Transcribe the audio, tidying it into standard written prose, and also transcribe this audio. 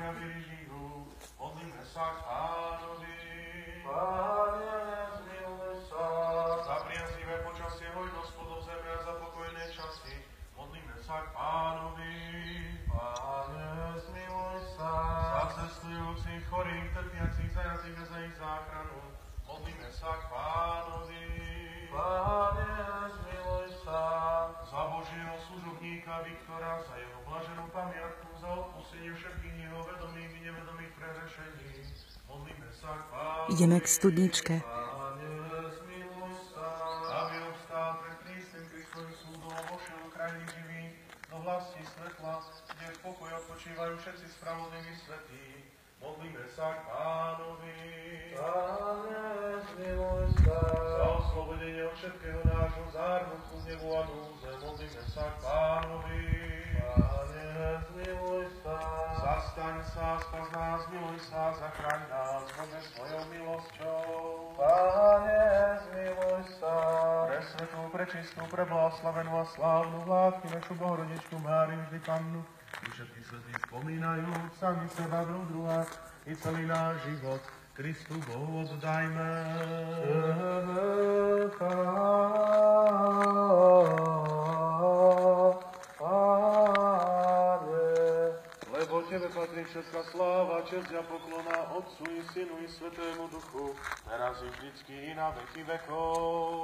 mňa vyžijú, modlíme sa k Pánovi. Pane, zmiluj sa. Za priaznivé počasie hojnosť pod zeme a za pokojné časy, modlíme sa k Pánovi. Pane, zmiluj sa. Za cestujúcich, chorých, trpiacich, zajatých a za ich záchranu, modlíme sa k Pánovi. Pane, zmiluj sa. Za Božieho služobníka Viktora, za jeho blaženú pamiatku, za odpustenie všetkých jeho vedomých i nevedomých prehrešení, modlíme sa k Pánovi. Ideme k studničke. Pane, zmiluj sa. Aby obstál pred Kristom, Kristovým súdom, vošiel do krajiny živých, do vlasti svetla, kde v pokoji odpočívajú všetci spravodliví svätí. Modlíme sa k Pánovi. Pane, zmiluj sa. Za oslobodenie od všetkého nášho zármutu, hnevu a núdze, modlíme sa k Pánovi. Pane, zmiluj sa. Zastaň sa, spas nás, miluj sa, zachraň nás, Bože, svojou milosťou. Pane, zmiluj sa. Presvetú, prečistú, preblahoslavenú a slávnu vládky našu Bohorodičku Máriu, vždy Pannu, i všetky svätí spomínajú, sami seba, druha, i celý náš život Kristu Bohu oddajme. Lebo Tebe patrí všetká sláva, česť a poklona Otcu i Synu i Svätému Duchu, teraz i vždycky i na veky vekov.